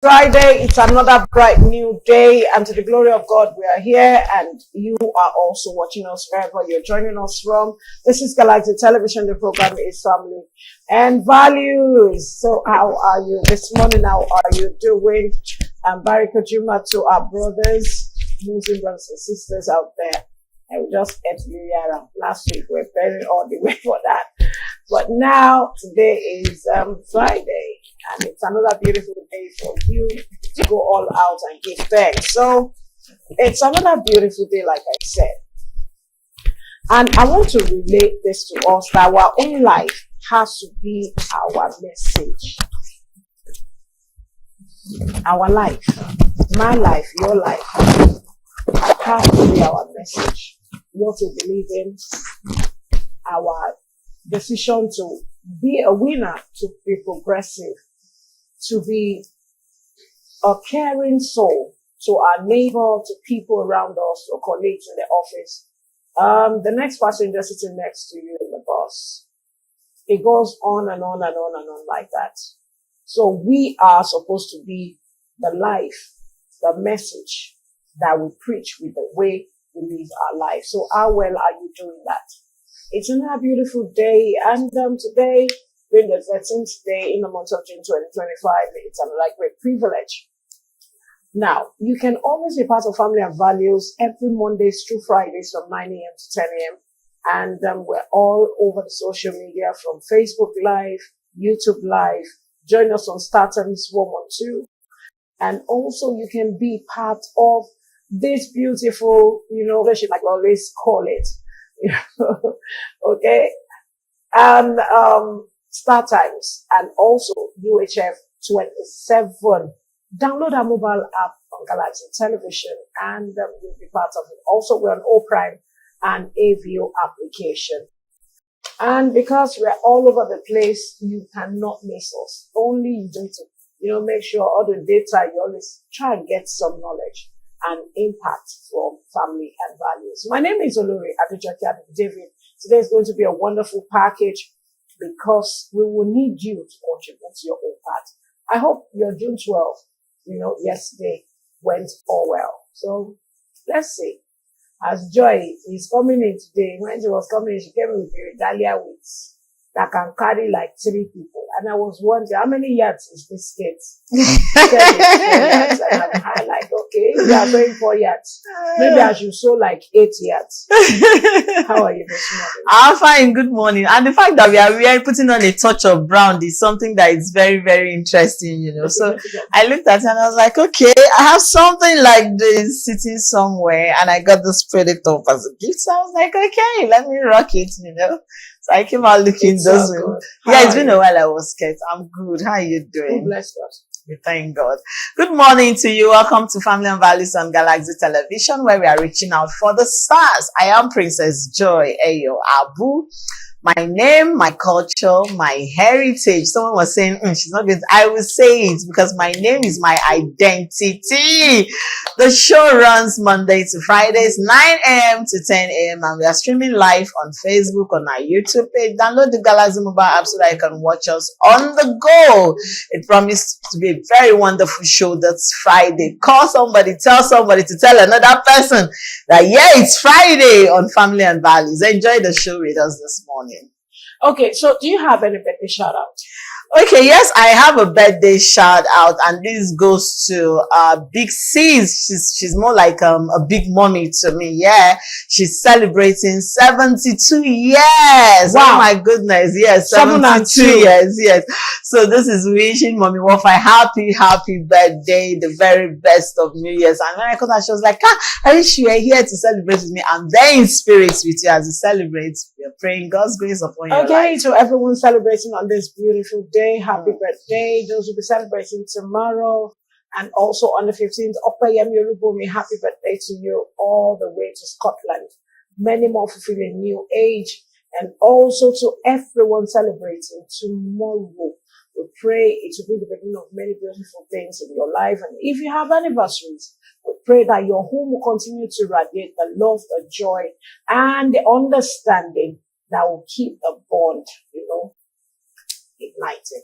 Friday, it's another bright new day, and to the glory of God, we are here, and you are also watching us wherever you're joining us from. This is Galaxy Television. The program is Family and Values. So, how are you this morning? How are you doing? And Barika Juma to our brothers, Muslim brothers and sisters out there. And we just ate Yara last week. We're burning all the way for that. But now, today is Friday, and it's another beautiful day for you to go all out and give thanks. So, it's another beautiful day, like I said. And I want to relate this to us that our own life has to be our message. Our life, my life, your life, has to be our message. What we believe in, our decision to be a winner, to be progressive, to be a caring soul to our neighbor, to people around us, to colleagues in the office. The next passenger sitting next to you in the bus. It goes on and on and on and on like that. So we are supposed to be the life, the message that we preach with the way we live our life. So how well are you doing that? It's another beautiful day, and today, being the 13th day in the month of June 2025, it's another great privilege. Now, you can always be part of Family and Values every Mondays through Fridays from 9 a.m. to 10 a.m. And we're all over the social media, from Facebook Live, YouTube Live. Join us on StarTimes 112. And also you can be part of this beautiful, relationship, like we always call it. Okay. And StarTimes and also UHF 27. Download our mobile app on Galaxy Television and you'll be part of it. Also, we're on O Prime and AVO application. And because we're all over the place, you cannot miss us. Only you need to, make sure all the data, you always try and get some knowledge and impact from Family and Values. My name is Olori Adejoke David. Today is going to be a wonderful package because we will need you to contribute to your own part. I hope your June 12th, yesterday went all well. So let's see. As Joy is coming in today, when she was coming in, she came in with a regalia with that can carry like 3 people. And I was wondering, how many yards is this skate? 4 yards. And I'm like, okay, you are going 4 yards. Maybe I should sew like 8 yards. How are you this morning? I'm fine. Good morning. And the fact that we are putting on a touch of brown is something that is very, very interesting, So I looked at it and I was like, okay, I have something like this sitting somewhere, and I got this product up as a gift. So I was like, okay, let me rock it, So I came out looking those way. Yeah, it's been a while I was scared. I'm good. How are you doing? Oh, bless God. We thank God. Good morning to you. Welcome to Family and Values on Galaxy Television, where we are reaching out for the stars. I am Princess Joy Ayo Abu. My name, my culture, my heritage. Someone was saying, she's not good. I will say it because my name is my identity. The show runs Monday to Fridays, 9 a.m. to 10 a.m. And we are streaming live on Facebook, on our YouTube page. Download the Galaxy mobile app so that you can watch us on the go. It promised to be a very wonderful show this Friday. Call somebody, tell somebody to tell another person that, yeah, it's Friday on Family and Values. Enjoy the show with us this morning. Okay, so do you have any birthday shout out? Okay, yes, I have a birthday shout out, and this goes to Big Sis. She's more like a big mommy to me. Yeah, she's celebrating 72 years. Wow. Oh my goodness, yes, 72 years. Yes. So this is wishing Mommy Wolf a happy birthday, the very best of New Year's. And when I called her, she was like, I wish you were here to celebrate with me. I'm there in spirit with you as you celebrate. We're praying God's grace upon your life. Okay, so everyone celebrating on this beautiful day. Happy birthday. Those will be celebrating tomorrow. And also on the 15th, Opayem Yorubumi, happy birthday to you all the way to Scotland. Many more fulfilling new age. And also to everyone celebrating tomorrow. We pray it will be the beginning of many beautiful things in your life. And if you have anniversaries, we pray that your home will continue to radiate the love, the joy, and the understanding that will keep the bond, ignited.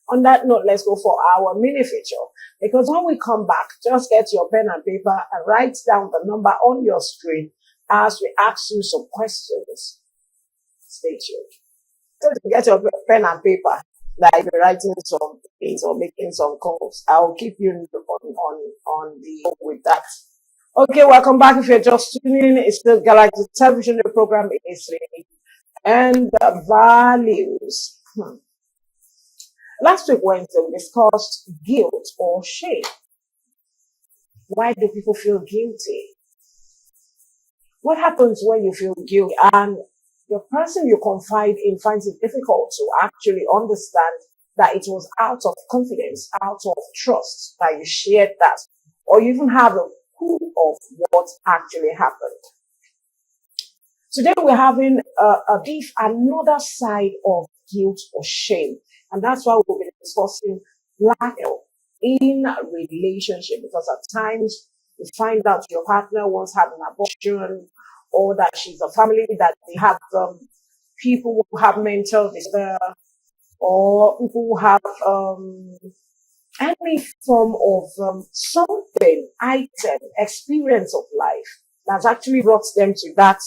On that note, let's go for our mini feature. Because when we come back, just get your pen and paper and write down the number on your screen as we ask you some questions. Stay tuned. So get your pen and paper, like you're writing some things or making some calls. I'll keep you on the with that. Okay, welcome back. If you're just tuning in, it's the Galaxy Television program is and the values. Last week Wednesday we discussed guilt or shame. Why do people feel guilty? What happens when you feel guilty and the person you confide in finds it difficult to actually understand that it was out of confidence, out of trust that you shared that, or you even have a clue of what actually happened. Today we're having another side of guilt or shame, and that's why we'll be discussing blackmail in a relationship, because at times you find out your partner once had an abortion, or that she's a family that they have people who have mental disorder, or people who have any form of something, item, experience of life that's actually brought them to that,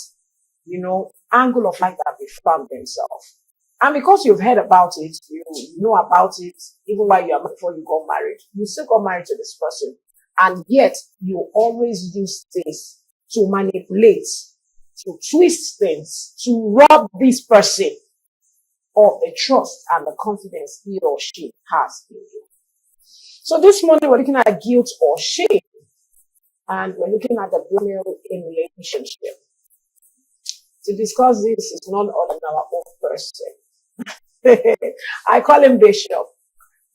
angle of life that they found themselves. And because you've heard about it, you know about it, even while before you got married, you still got married to this person. And yet you always use this to manipulate, to twist things, to rob this person of the trust and the confidence he or she has in you. So this morning we're looking at guilt or shame, and we're looking at the blackmail in relationship. To discuss this is none other than our own person. I call him Bishop,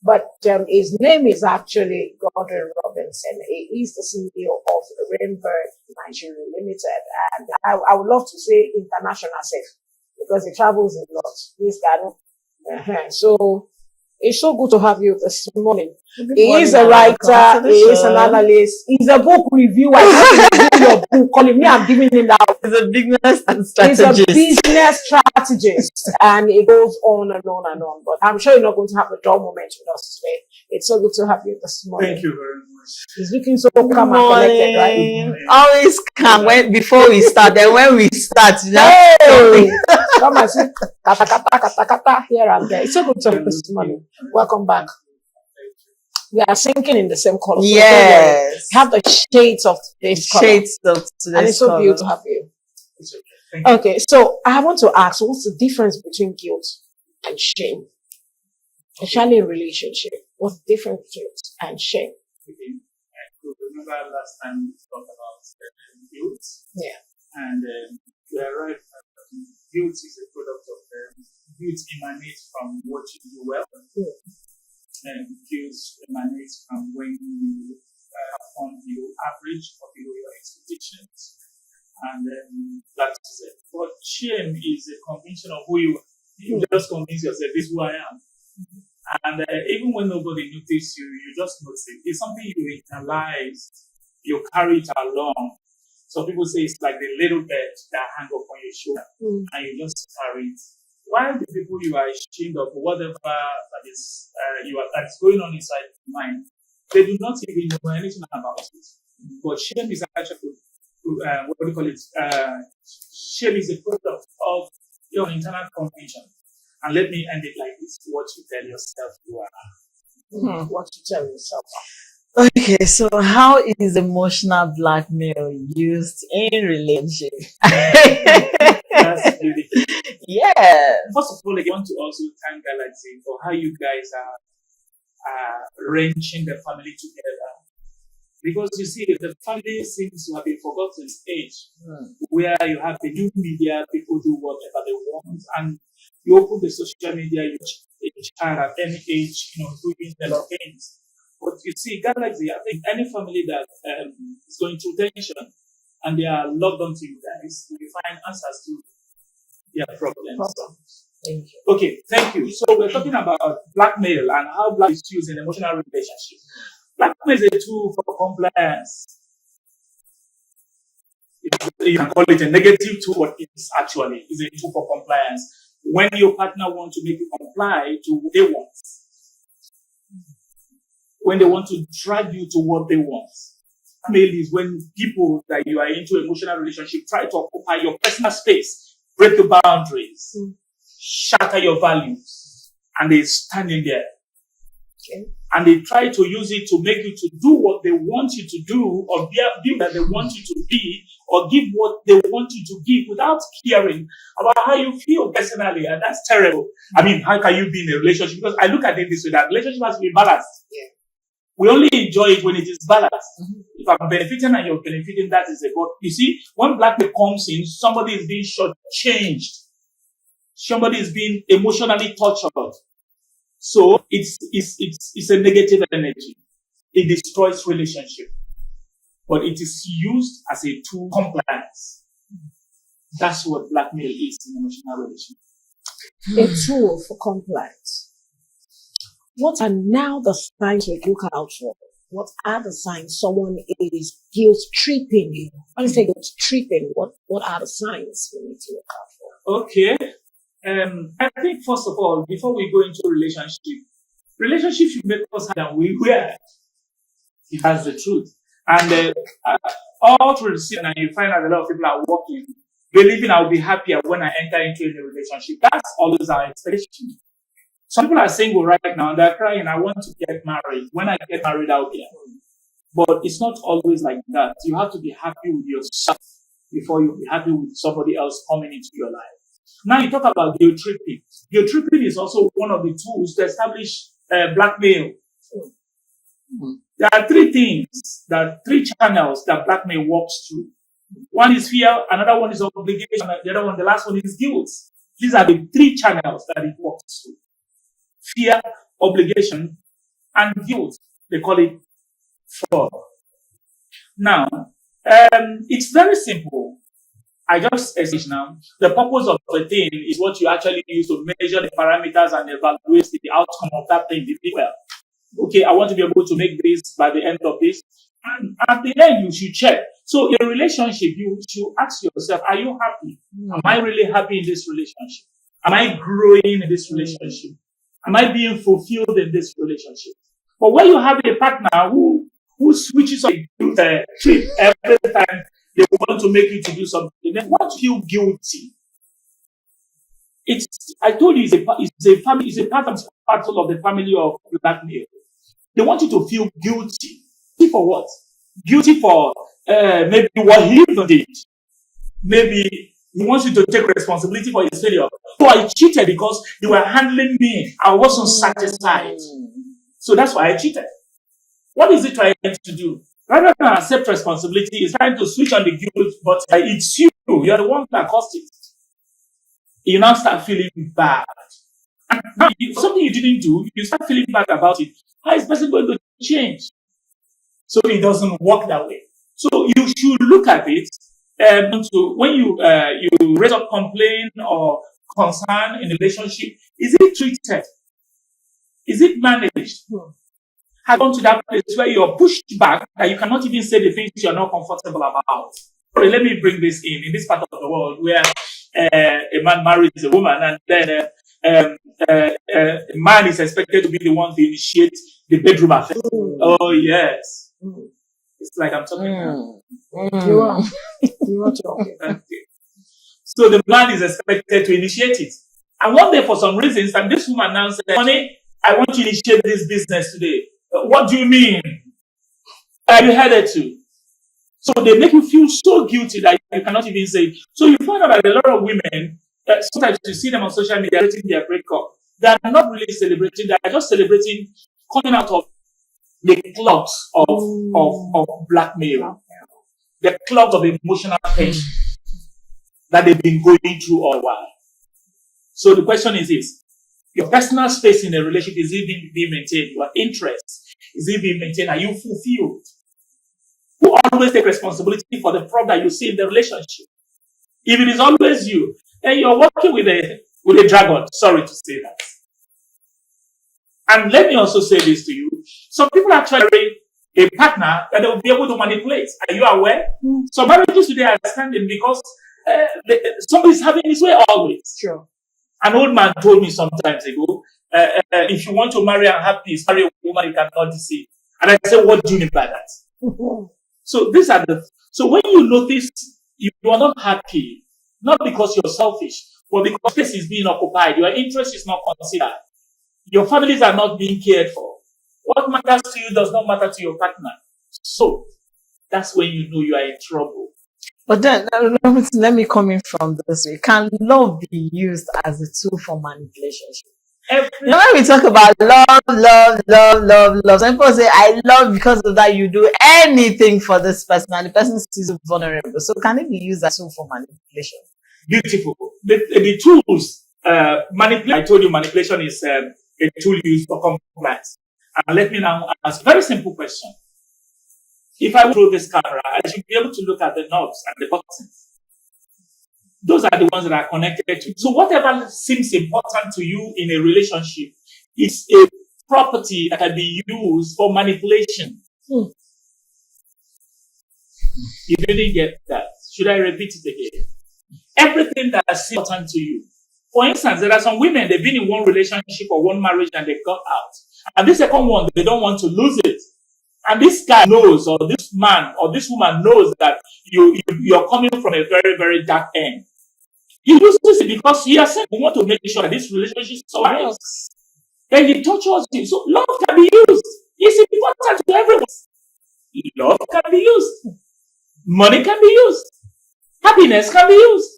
but his name is actually Gordon Robinson. He is the CEO of Rainbird Nigeria Limited, and I would love to say international safe because he travels a lot. This guy, so it's so good to have you this morning. He is a writer, he is an analyst, he's a book reviewer. Your book, calling me, I'm giving him that. He's a business and strategist. He's a business strategist, and it goes on and on and on. But I'm sure you're not going to have a dull moment with us today. It's so good to have you this morning. Thank you very much. He's looking so calm and collected, right? Always calm before we start. Then when we start, hey, come and see kata kata kata here and there. It's so good to have you this morning. Welcome back. We are sinking in the same color. Yes. So have the shades of today's color. Shades of today's and it's so color. beautiful to have you. Okay, so I want to ask, what's the difference between guilt and shame? Especially in relationship. What's the difference between guilt and shame? Okay. I could remember last time we talked about guilt. Yeah. And we are right. Guilt is a product of guilt emanates from what you do well. And guilt emanates from when you perform below average or below your expectations. And that is it. But shame is a conviction of who you are. You just convince yourself, this is who I am. And even when nobody notices you, you just notice it. It's something you internalize, you carry it along. Some people say it's like the little bird that hang up on your shoulder, and you just carry it. While the people you are ashamed of, whatever that is that's going on inside your mind, they do not even know anything about it. But shame is actually what do you call it? Shame is a product of your internal conviction. And let me end it like this: what you tell yourself you are. What you tell yourself. Okay, so how is emotional blackmail used in relationship? That's really good. Yeah. First of all, I want to also thank Galaxy for how you guys are wrenching the family together. Because you see, the family seems to have been forgotten age, where you have the new media, people do whatever they want, and you open the social media, you child at any age, doing a lot of things. But you see, Galaxy, I think any family that is going through tension and they are logged onto you guys, you find answers to their problems. Thank you. Okay, thank you. So we're talking about blackmail and how blackmail is used in emotional relationships. Blackmail is a tool for compliance. You can call it a negative tool, but it's actually a tool for compliance. When your partner wants to make you comply to what they want. when they want to drag you to what they want. Blackmail is when people that you are into emotional relationship try to occupy your personal space, break the boundaries, shatter your values, and they stand in there. Okay. And they try to use it to make you to do what they want you to do, or be that they want you to be, or give what they want you to give without caring about how you feel personally. And that's terrible. I mean, how can you be in a relationship? Because I look at it this way, that relationship has to be balanced. Yeah. We only enjoy it when it is balanced. If I'm benefiting and you're benefiting, that is a good. You see, when blackmail comes in, somebody is being shortchanged. Somebody is being emotionally tortured. So it's a negative energy. It destroys relationship. But it is used as a tool for compliance. That's what blackmail is in emotional relationship. A tool for compliance. What are now the signs we look out for? What are the signs someone is guilt tripping you? When you say guilt tripping, what are the signs we need to look out for? Okay. I think first of all, before we go into relationship should make us higher than we were. That's the truth. And all through the season, and you find out a lot of people are working, believing I'll be happier when I enter into a relationship. That's always our expectation. Some people are single right now and they're crying, I want to get married. When I get married, I'll be happy. But it's not always like that. You have to be happy with yourself before you'll be happy with somebody else coming into your life. Now you talk about guilt tripping. Guilt tripping is also one of the tools to establish blackmail. There are three channels that blackmail works through. One is fear, another one is obligation, the other one, the last one is guilt. These are the three channels that it works through. Fear, obligation, and guilt. They call it fraud. Now, it's very simple. I just explained now. The purpose of the thing is what you actually use to measure the parameters and evaluate the outcome of that thing. Well, okay, I want to be able to make this by the end of this. And at the end, you should check. So in a relationship, you should ask yourself, are you happy? Am I really happy in this relationship? Am I growing in this relationship? Am I being fulfilled in this relationship? But when you have a partner who switches on the trip every time they want to make you to do something, then what feel guilty? I told you, it's a part and parcel of the family of blackmail. They want you to feel guilty. Guilty for what? Guilty for maybe what he even did. Maybe he wants you to take responsibility for his failure. So I cheated because you were handling me. I wasn't satisfied. So that's why I cheated. What is it trying to do? Rather than accept responsibility, it's trying to switch on the guilt, but it's you. You're the one that caused it. You now start feeling bad. And something you didn't do, you start feeling bad about it. How is this person going to change? So it doesn't work that way. So you should look at it when you raise up complaint or concern in a relationship. Is it treated? Is it managed? Have gone to that place where you're pushed back that you cannot even say the things you're not comfortable about. Sorry, let me bring this in this part of the world where a man marries a woman and then a man is expected to be the one to initiate the bedroom affair. Oh yes. It's like I'm talking now. You are talking. Okay. So the man is expected to initiate it. And one day for some reasons, and this woman now said, honey, I want to initiate this business today. What do you mean? Are you headed to? So they make you feel so guilty that you cannot even say it. So you find out that a lot of women, sometimes you see them on social media celebrating their breakup. They are not really celebrating, they are just celebrating coming out of the clubs of blackmail. The clubs of emotional pain that they've been going through all the while. So the question is this. Your personal space in a relationship, is it being maintained? Your interest, is it being maintained? Are you fulfilled? You always take responsibility for the problem that you see in the relationship. If it is always you, then you're working with a dragon. Sorry to say that. And let me also say this to you. Some people are trying a partner that they will be able to manipulate. Are you aware? So marriages today are standing because somebody's having his way always. Sure. An old man told me some times ago, if you want to marry and have peace, marry a woman you cannot deceive. And I say, what do you mean by that? So these are so when you notice you are not happy, not because you're selfish, but because space is being occupied, your interest is not considered, your families are not being cared for. What matters to you does not matter to your partner. So that's when you know you are in trouble. But then let me come in from this way. Can love be used as a tool for manipulation? When we talk about love, some people say, I love because of that you do anything for this person, and the person is vulnerable. So can it be used as a tool for manipulation? Beautiful. The tools, manipulation, I told you manipulation is a tool used for compliance. And let me now ask a very simple question. If I throw this camera, I should be able to look at the knobs and the buttons. Those are the ones that are connected to. So whatever seems important to you in a relationship is a property that can be used for manipulation. You didn't get that. Should I repeat it again? Everything that is important to you. For instance, there are some women, they've been in one relationship or one marriage and they got out. And the second one, they don't want to lose it. And this guy knows, or this man or this woman knows that you're coming from a very, very dark end. He uses it because he has said, we want to make sure that this relationship survives. Then he tortures you. So love can be used. It's important to everyone. Love can be used. Money can be used. Happiness can be used.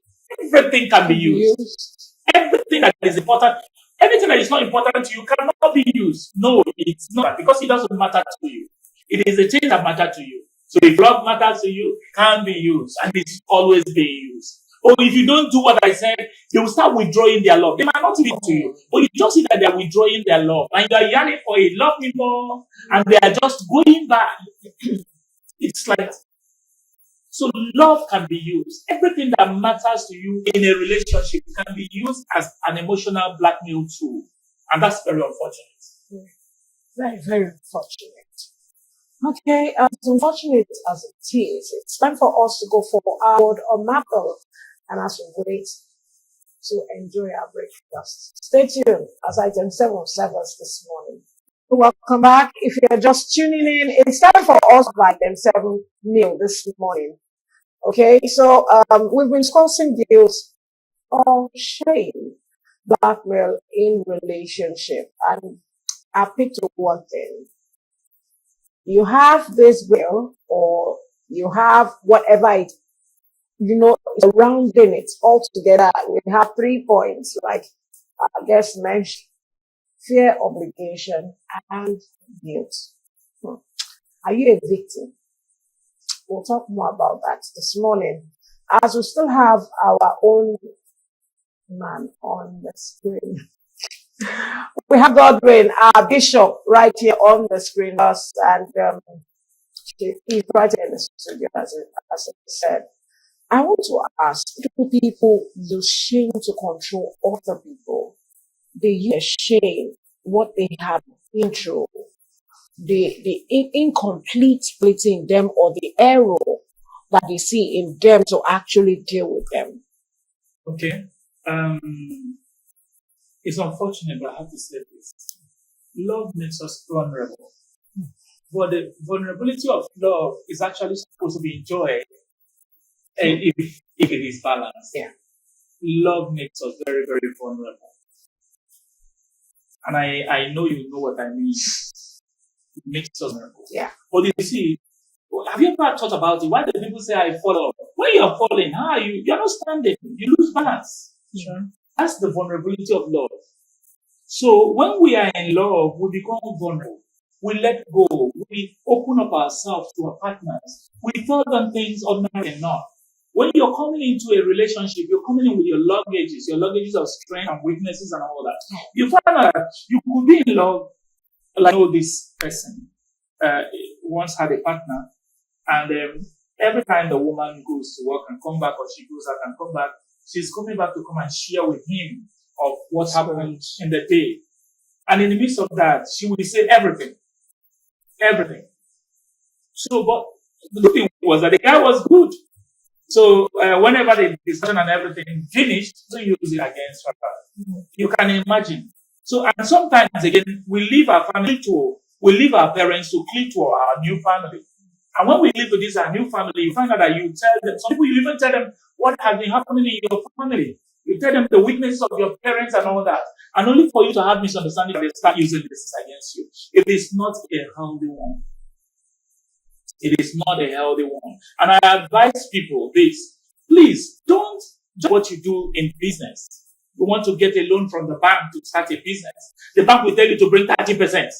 Everything can be used. Everything that is important, everything that is not important to you cannot be used. No, it's not, because it doesn't matter to you. It is the thing that matters to you. So if love matters to you, it can be used, and it's always being used. Or if you don't do what I said, they will start withdrawing their love. They might not give it to you, but you just see that they are withdrawing their love, and you are yearning for it, love me more, and they are just going back. It's like, so love can be used. Everything that matters to you in a relationship can be used as an emotional blackmail tool, and that's very unfortunate. Very, very unfortunate. Okay, as unfortunate as it is, it's time for us to go for our word or maple. And as we wait to enjoy our breakfast, stay tuned as item 7 serves this morning. Welcome back. If you're just tuning in, it's time for us by item 7 meal this morning. Okay, so we've been discussing deals on shame, blackmail in relationship, and I picked one thing. You have this bill, or you have whatever it, surrounding it all together. We have 3 points, like I guess mentioned: fear, obligation, and guilt. Are you a victim? We'll talk more about that this morning, as we still have our own man on the screen. We have Godwin, our bishop, right here on the screen, and he's right here in the studio, as I said. I want to ask, do people use shame to control other people? They use shame, what they have been through, the incomplete splitting in them, or the error that they see in them to actually deal with them. Okay. It's unfortunate, but I have to say this. Love makes us vulnerable. But the vulnerability of love is actually supposed to be enjoyed if it is balanced. Yeah. Love makes us very, very vulnerable. And I know you know what I mean. It makes us vulnerable. Yeah. But you see, have you ever thought about it? Why do people say I fall off? When you're falling, how are you? You're not standing. You lose balance. Sure. That's the vulnerability of love. So when we are in love, we become vulnerable. We let go. We open up ourselves to our partners. We tell them things ordinary enough. When you're coming into a relationship, you're coming in with your luggages of strength and weaknesses and all that. You find out that you could be in love, like, I know this person once had a partner, and every time the woman goes to work and come back, or she goes out and come back, she's coming back to come and share with him of what happened in the day. And in the midst of that, she will say everything. Everything. So, but the good thing was that the guy was good. So, whenever the discussion and everything finished, to use it against her. You can imagine. So, and sometimes again, we leave our family to We leave our parents to cling to our new family. And when we live with this our new family, you find out that you tell them, some people you even tell them what has been happening in your family. You tell them the weaknesses of your parents and all that. And only for you to have misunderstanding, they start using this against you. It is not a healthy one. It is not a healthy one. And I advise people this. Please don't do what you do in business. You want to get a loan from the bank to start a business. The bank will tell you to bring 30%.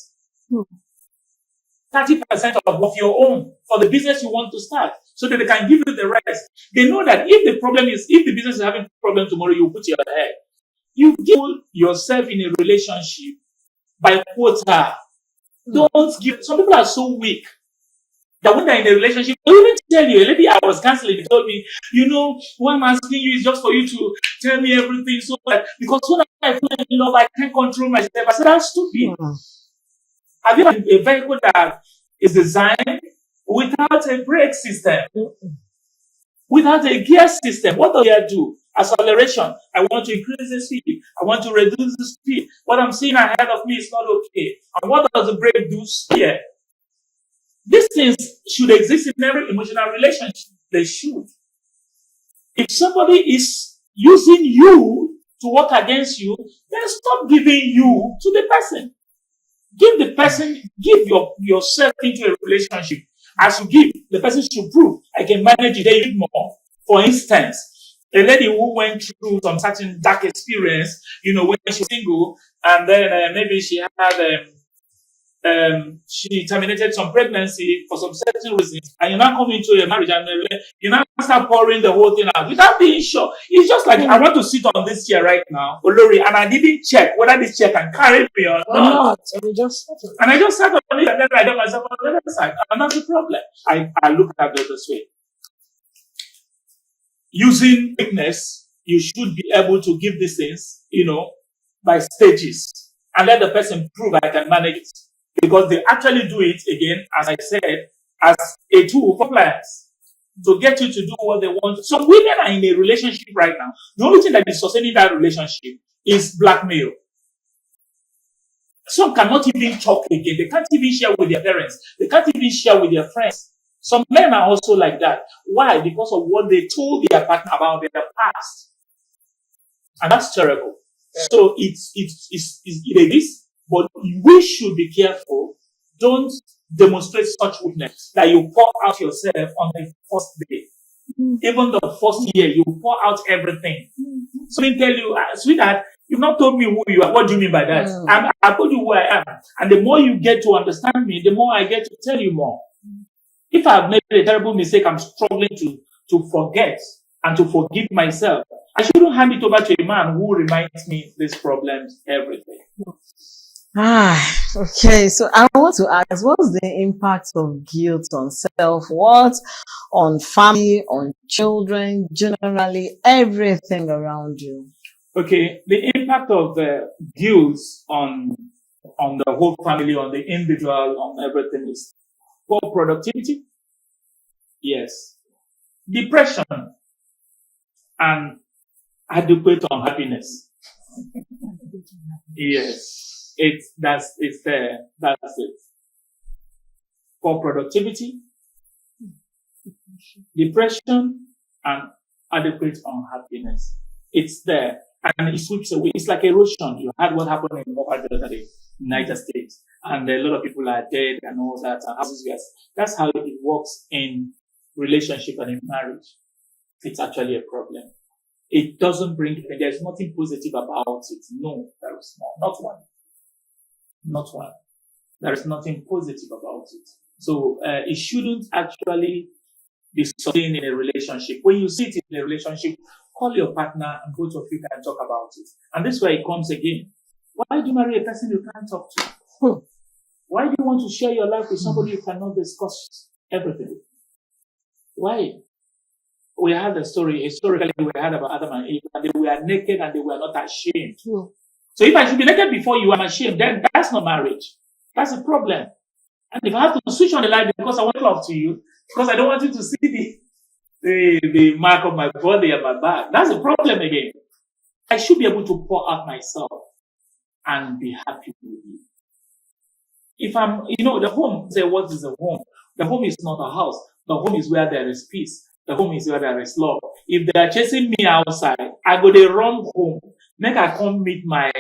30% of your own for the business you want to start so that they can give you the rest. They know that if the business is having problem tomorrow, you put your head. You give yourself in a relationship by quota. Don't give. Some people are so weak that when they're in a relationship, they even tell you. A lady I was counseling told me, what I'm asking you is just for you to tell me everything so that because when I fall in love, I can't control myself. I said, that's stupid. Have you had a vehicle that is designed without a brake system, without a gear system? What does gear do? Acceleration. I want to increase the speed. I want to reduce the speed. What I'm seeing ahead of me is not okay. And what does the brake do? Steer. These things should exist in every emotional relationship. They should. If somebody is using you to work against you, then stop giving you to the person. Give yourself into a relationship. As you give, the person should prove, I can manage it a bit more. For instance, a lady who went through some certain dark experience, when she was single, and then maybe she had, she terminated some pregnancy for some certain reasons, and you now come into a marriage and you now start pouring the whole thing out without being sure. It's just like I want to sit on this chair right now, Olori, and I didn't check whether this chair can carry me or not. And I just sat on it, and then I got myself on the other side, and that's the problem. I look at it this way. Using weakness, you should be able to give these things, by stages, and let the person prove I can manage it. Because they actually do it, again, as I said, as a tool for clients to get you to do what they want. Some women are in a relationship right now. The only thing that is sustaining that relationship is blackmail. Some cannot even talk again. They can't even share with their parents. They can't even share with their friends. Some men are also like that. Why? Because of what they told their partner about their past. And that's terrible. So it is. But we should be careful. Don't demonstrate such weakness that you pour out yourself on the first day. Even the first year, you pour out everything. So they tell you, sweetheart, you've not told me who you are. What do you mean by that? I told you who I am. And the more you get to understand me, the more I get to tell you more. If I've made a terrible mistake, I'm struggling to forget and to forgive myself. I shouldn't hand it over to a man who reminds me these problems every day. Okay. So I want to ask, what's the impact of guilt on self-worth, on family, on children, generally everything around you? Okay, the impact of guilt on the whole family, on the individual, on everything is poor productivity. Yes. Depression and adequate unhappiness. Yes. That's it. Poor productivity, depression, and adequate unhappiness. It's there. And it sweeps away. It's like erosion. You had what happened in Mopar the other day, United States. And a lot of people are dead and all that. And that's how it works in relationship and in marriage. It's actually a problem. It doesn't bring, there's nothing positive about it. No, there is not one. Not one. There is nothing positive about it. So it shouldn't actually be something in a relationship. When you sit in a relationship, call your partner and both of you can talk about it. And this is where it comes again. Why do you marry a person you can't talk to? Why do you want to share your life with somebody you cannot discuss everything? Why? We had historically we had about Adam and Eve, and they were naked and they were not ashamed. So if I should be naked before you, I'm ashamed, then that's not marriage. That's a problem. And if I have to switch on the light because I want to love to you, because I don't want you to see the mark of my body and my back, that's a problem again. I should be able to pour out myself and be happy with you. If I'm, the home, say, what is a home? The home is not a house. The home is where there is peace. The home is where there is love. If they are chasing me outside, I go the wrong home. Make I come meet my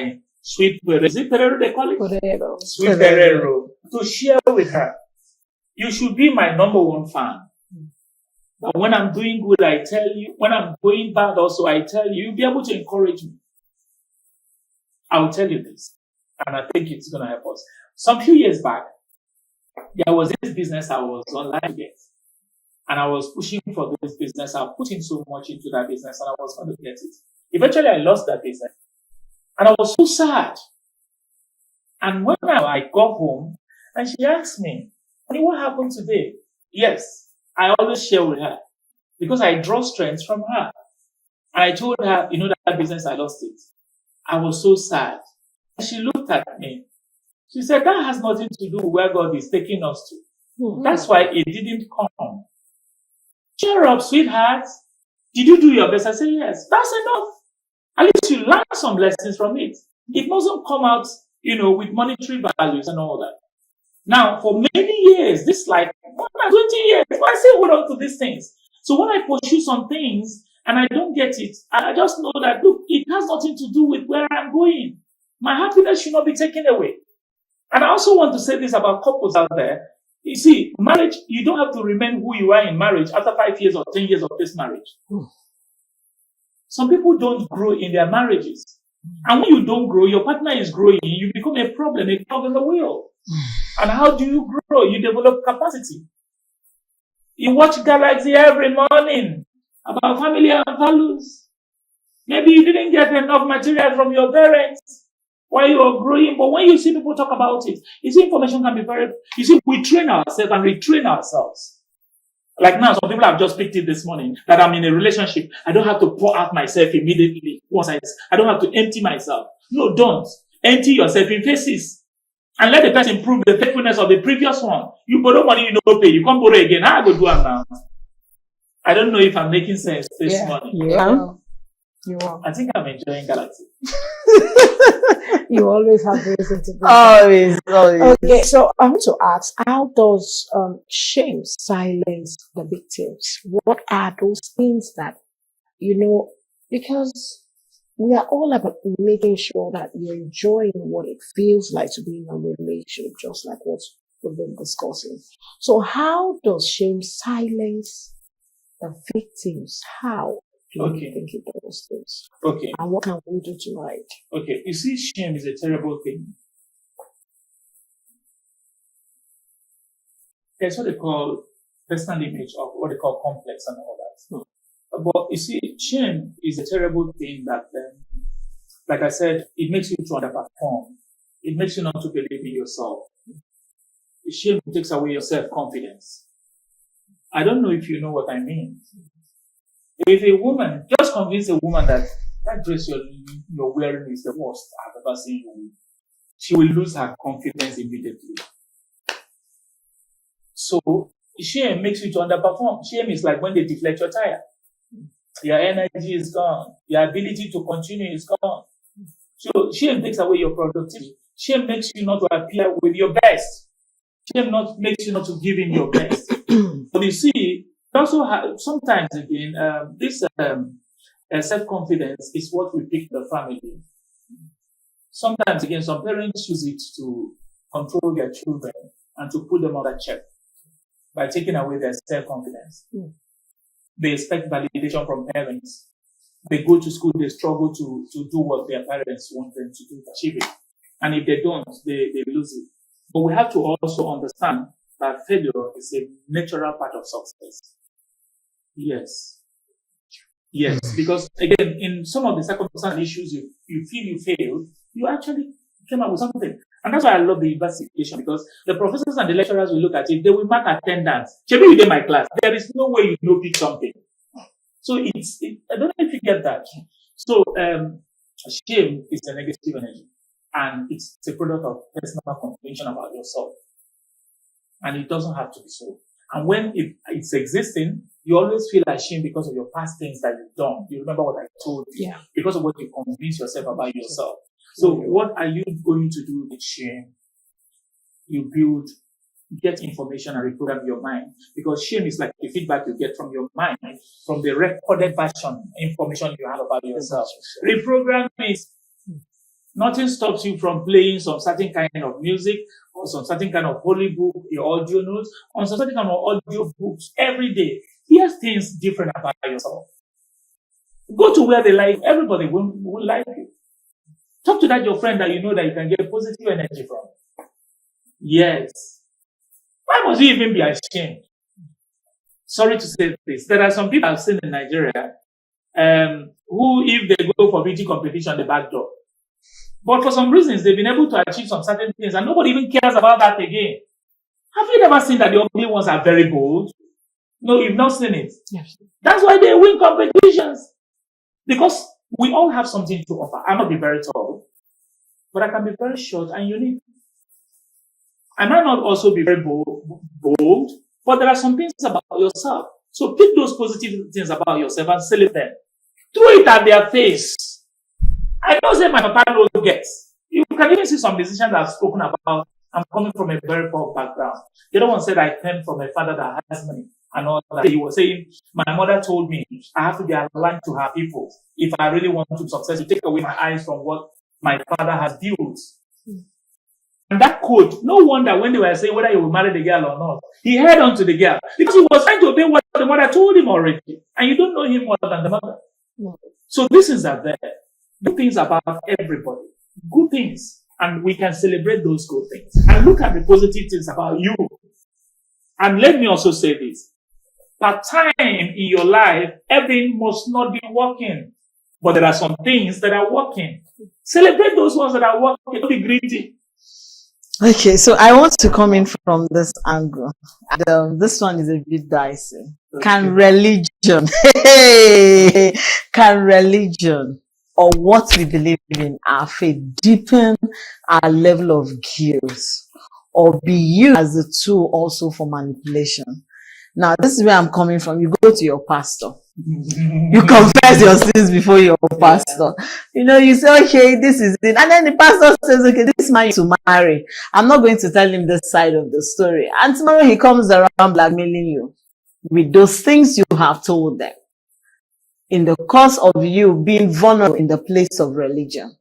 sweet Ferrero. Is it Ferrero they call it? Ferrero. Sweet Ferrero. To share with her. You should be my number one fan. But when I'm doing good, I tell you. When I'm going bad also, I tell you. You'll be able to encourage me. I'll tell you this. And I think it's going to help us. Some few years back, there was this business I was online with. And I was pushing for this business. I put in so much into that business and I was going to get it. Eventually, I lost that business. And I was so sad. And when I got home, and she asked me, "Honey, what happened today?" Yes, I always share with her because I draw strength from her. And I told her, that business, I lost it. I was so sad. And she looked at me. She said, that has nothing to do with where God is taking us to. Mm-hmm. That's why it didn't come. Cheer up, sweetheart. Did you do your best? I said, yes. That's enough. At least you learn some lessons from it. It mustn't come out, with monetary values and all that. Now, for many years, this like 20 years, I still hold on to these things. So when I pursue some things and I don't get it, I just know that, look, it has nothing to do with where I'm going. My happiness should not be taken away. And I also want to say this about couples out there. You see, marriage, you don't have to remain who you are in marriage after 5 years or 10 years of this marriage. Some people don't grow in their marriages. And when you don't grow, your partner is growing, you become a problem in the wheel. And how do you grow? You develop capacity. You watch Galaxy every morning about family and values. Maybe you didn't get enough material from your parents while you were growing, but when you see people talk about it, you see information can be very, we train ourselves and retrain ourselves. Like now, some people have just picked it this morning that I'm in a relationship. I don't have to pour out myself immediately once I don't have to empty myself. No, don't. Empty yourself in phases. And let the person prove the faithfulness of the previous one. You borrow money, you don't pay. You can't borrow again. How I go do it now? I don't know if I'm making sense this morning. Yeah. You are. I think I'm enjoying Galaxy. You always have reason to be. Always. Okay, so I want to ask, how does shame silence the victims? What are those things that, because we are all about making sure that you're enjoying what it feels like to be in a relationship, just like what we've been discussing. So how does shame silence the victims? How do you think it does this? Okay. And what can we do tonight? Okay. You see, shame is a terrible thing. There's what they call personal image of what they call complex and all that. But you see, shame is a terrible thing that, like I said, it makes you to underperform. It makes you not to believe in yourself. Shame takes away your self-confidence. I don't know if you know what I mean. If a woman, just convince a woman that dress you're wearing is the worst I've ever seen you with, she will lose her confidence immediately. So, shame makes you to underperform. Shame is like when they deflate your tire. Your energy is gone. Your ability to continue is gone. So shame takes away your productivity. Shame makes you not to appear with your best. Shame makes you not to give in your best. But you see, also sometimes again, this self-confidence is what we pick the family. Sometimes again, some parents use it to control their children and to put them under check by taking away their self-confidence. They expect validation from parents. They go to school, they struggle to do what their parents want them to do, achieve it. And if they don't, they lose it. But we have to also understand that failure is a natural part of success. Yes. Yes, because again, in some of the circumstantial issues you feel you failed, you actually came up with something. And that's why I love the investigation, because the professors and the lecturers will look at it, they will mark attendance. Maybe you did my class. There is no way you know pick something. So I don't know if you get that. So shame is a negative energy, and it's a product of personal conviction about yourself. And it doesn't have to be so. And when it's existing, you always feel ashamed because of your past things that you've done. You remember what I told you, because of what you convince yourself about yourself. So what are you going to do with shame? you build, get information and reprogram your mind. Because shame is like the feedback you get from your mind, from the recorded version information you have about yourself. Reprogram is nothing stops you from playing some certain kind of music or some certain kind of holy book, your audio notes, or some certain kind of audio books every day. Hear things different about yourself. Go to where they like. Everybody will like you. Talk to that your friend that you know that you can get positive energy from. Yes. Why must you even be ashamed? Sorry to say this. There are some people I've seen in Nigeria who, if they go for beauty competition, they back door. But for some reasons, they've been able to achieve some certain things, and nobody even cares about that again. Have you never seen that the ugly ones are very bold? No, you've not seen it. Yes. That's why they win competitions. Because we all have something to offer. I might be very tall, but I can be very short and unique. I might not also be very bold, but there are some things about yourself. So pick those positive things about yourself and celebrate them. Throw it at their face. I know that my papa no gets. You can even see some musicians that have spoken about, I'm coming from a very poor background. The other one said, I came from a father that has money and all that. He was saying, my mother told me I have to be aligned to her people. If I really want to success, to take away my eyes from what my father has built. And that quote, no wonder when they were saying whether he will marry the girl or not, he held on to the girl because he was trying to obey what the mother told him already. And you don't know him more than the mother. No. So these things are there. Good things about everybody. Good things. And we can celebrate those good things. And look at the positive things about you. And let me also say this. Part time in your life, everything must not be working. But there are some things that are working. Celebrate those ones that are working. Don't be greedy. Okay, so I want to come in from this angle. And, this one is a bit dicey. Okay. Can religion or what we believe in, our faith, deepen our level of guilt or be used as a tool also for manipulation? Now, this is where I'm coming from. You go to your pastor. You confess your sins before your pastor. You know, you say, okay, this is it. And then the pastor says, okay, this man to marry. I'm not going to tell him this side of the story. And tomorrow he comes around blackmailing you with those things you have told them in the course of you being vulnerable in the place of religion.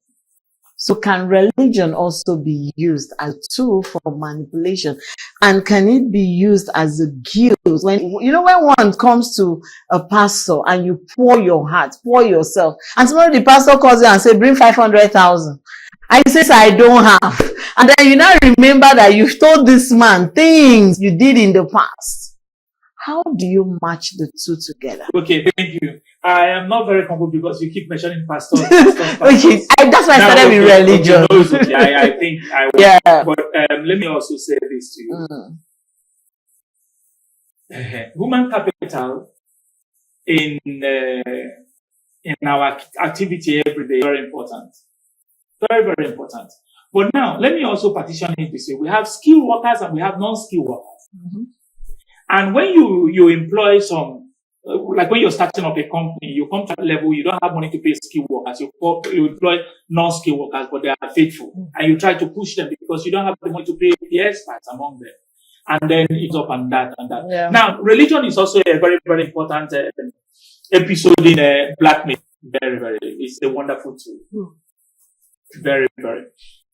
So can religion also be used as a tool for manipulation? And can it be used as a guilt? When, you know, when one comes to a pastor and you pour your heart, pour yourself, and tomorrow the pastor calls you and says, bring 500,000. And he says, I don't have. And then you now remember that you've told this man things you did in the past. How do you match the two together? Okay, thank you. I am not very comfortable because you keep mentioning pastors. Okay, that's why I started with religion. Okay, I think I will. Yeah. But let me also say this to you. Human capital in our activity every day is very important. Very, very important. But now, let me also partition it this way. We have skilled workers and we have non-skilled workers. Mm-hmm. And when you employ some, like when you're starting up a company, you come to a level, you don't have money to pay skilled workers. You employ non-skilled workers, but they are faithful. And you try to push them because you don't have the money to pay the experts among them. And then it's up and that and that. Yeah. Now, religion is also a very, very important episode in Blackmail. Very, very. It's a wonderful tool. Very, very.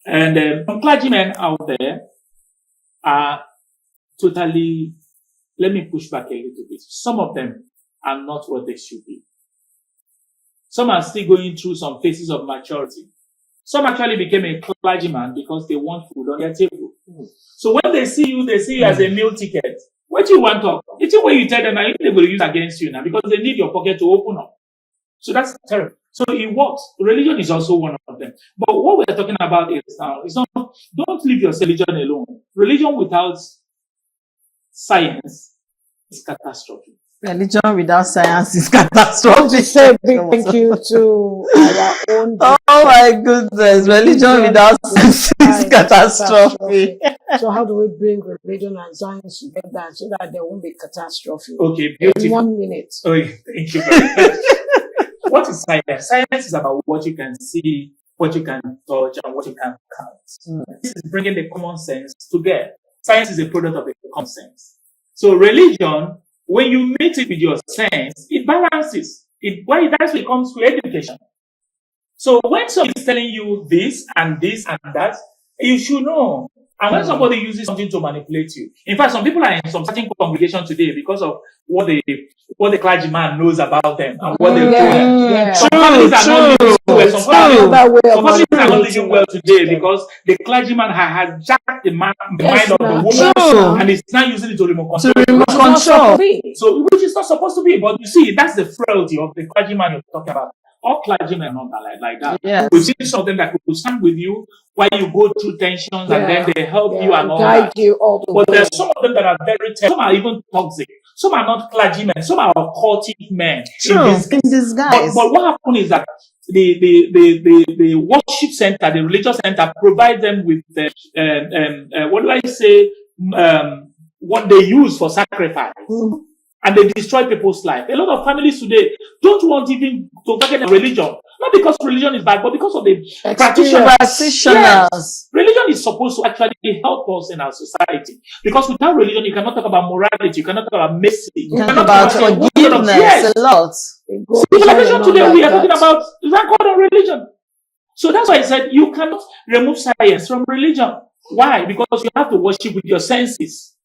And some clergymen out there are totally, let me push back a little bit. Some of them are not what they should be. Some are still going through some phases of maturity. Some actually became a clergyman because they want food on their table. So when they see you as a meal ticket. What do you want to? It's the way you tell them, now they will use against you now because they need your pocket to open up. So that's terrible. So it works. Religion is also one of them. But what we're talking about is now, it's not, don't leave your religion alone. Religion without science is catastrophic. Religion without science is catastrophic. Say big thank you to our own. Oh my goodness. Religion without science is catastrophic. So how do we bring religion and science together so that there won't be catastrophe? Okay, In beautiful. 1 minute. Oh, thank you very much. What is science? Science is about what you can see what you can touch and what you can count. This is bringing the common sense together. Science is a product of the common sense. So religion, when you mix it with your sense, it balances. That's when it comes to education. So when somebody is telling you this and that, you should know. And when somebody uses something to manipulate you, in fact, some people are in some certain congregation today because of what the clergyman knows about them and what they do. Yeah. Some families are not living well. Some families are not living well today Yeah. because the clergyman has hijacked the mind of the woman and is now using it to remote control. So, which is not supposed to be. But you see, that's the frailty of the clergyman you're talking about. All clergymen are not like that. Yes. We've seen something that could stand with you while you go through tensions and then they help you and all guide that. you all the But way. there's some of them that are very terrible. Some are even toxic. Some are not clergymen. Some are occultic men. In disguise. But what happened is that the worship center, the religious center, provide them with what do I say? What they use for sacrifice. And they destroy people's life. A lot of families today don't want even to target religion. Not because religion is bad, but because of the practitioners. Yes. Religion is supposed to actually help us in our society. Because without religion, you cannot talk about morality, you cannot talk about mercy, you cannot talk about forgiveness. A lot. Civilization today, we are talking about God and religion. So that's why I said you cannot remove science from religion. Why? Because you have to worship with your senses.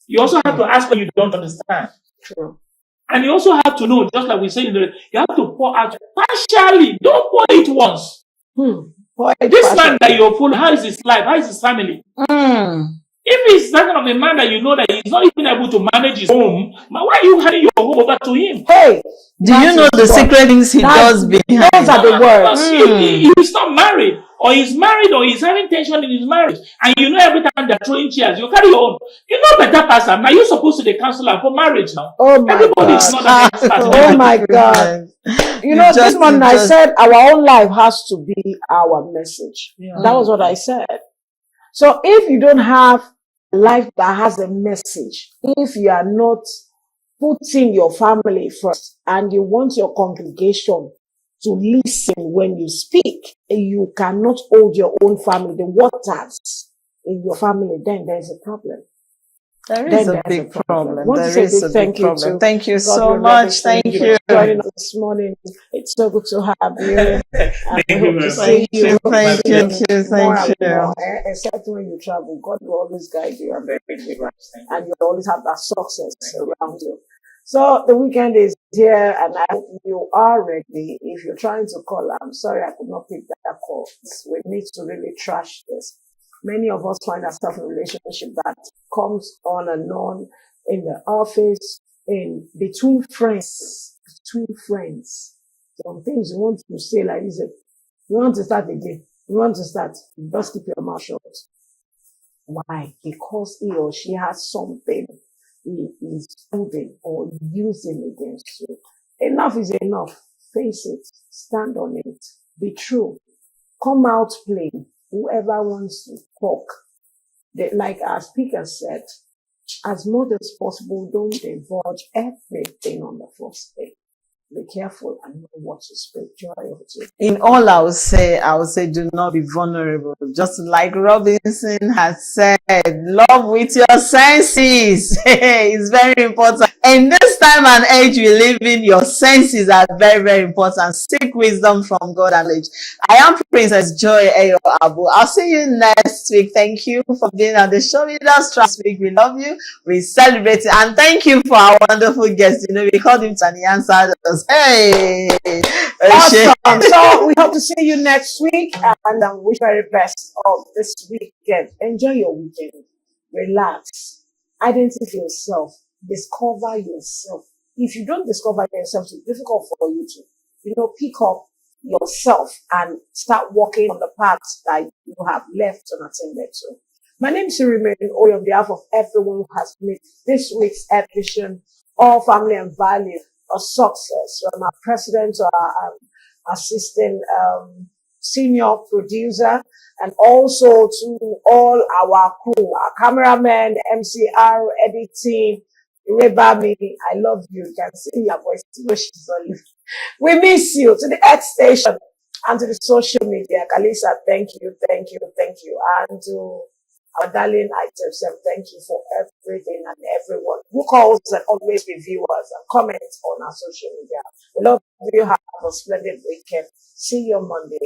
You also have to ask when you don't understand. True. And you also have to know, just like we say, you have to pour out partially. Don't pour it once. This man that you're following, how is his life? How is his family? If he's that kind of a man that you know that he's not even able to manage his home, why are you handing your home over to him? Hey, do you know the secret things he does behind? Those are the words. He's not married, or he's married, or he's having tension in his marriage, and you know every time they're throwing chairs, you carry your own. You know better person. Now you're supposed to be a counselor for marriage now. Oh my Everybody God. is not an expert. Oh my God. You know, this morning I said our own life has to be our message. That was what I said. So if you don't have a life that has a message, if you are not putting your family first and you want your congregation to listen when you speak, you cannot hold your own family, the waters in your family, then there's a problem. There is a big problem. There is a big problem. Thank you so much. Thank you for joining us this morning. It's so good to have you. Thank you. Thank you. Thank you. Except when you travel, God will always guide you and you always have that success around you. So the weekend is here and I hope you are ready. If you're trying to call, I'm sorry I could not pick that call. We need to really trash this. Many of us find ourselves in a relationship that comes on and on in the office, in between friends. Some things you want to say like this, you want to start again. You want to start, just keep your mouth shut. Why? Because he or she has something he is holding or using against you. Enough is enough. Face it. Stand on it. Be true. Come out plain. Whoever wants to talk, like our speaker said, as much as possible, don't divulge everything on the first day. Be careful and know what to speak. Joy of it. In all, I would say, do not be vulnerable. Just like Robinson has said, love with your senses. It's very important. In this time and age we live in, your senses are very, very important. Seek wisdom from God and age. I am Princess Joy Ayo Abu. I'll see you next week. Thank you for being on the show with us. Trust week. We love you. We celebrate it. And thank you for our wonderful guest. You know, we called him and he answered us. Hey! Awesome. So we hope to see you next week and wish very best of this weekend. Enjoy your weekend. Relax. Identify yourself. Discover yourself. If you don't discover yourself, it's difficult for you to, pick up yourself and start walking on the paths that you have left unattended to. My name is Siri Oy on behalf of everyone who has made this week's edition of Family and Value a success. From our president to our assistant senior producer, and also to all our crew, our cameraman, MCR, editing, Rebami. I love you. You can see your voice. We miss you. To the X station. And to the social media, Kalisa, thank you, thank you, thank you. And to our darling Itself, thank you for everything and everyone who calls and always review us and comments on our social media. We love you. Have a splendid weekend. See you on Monday.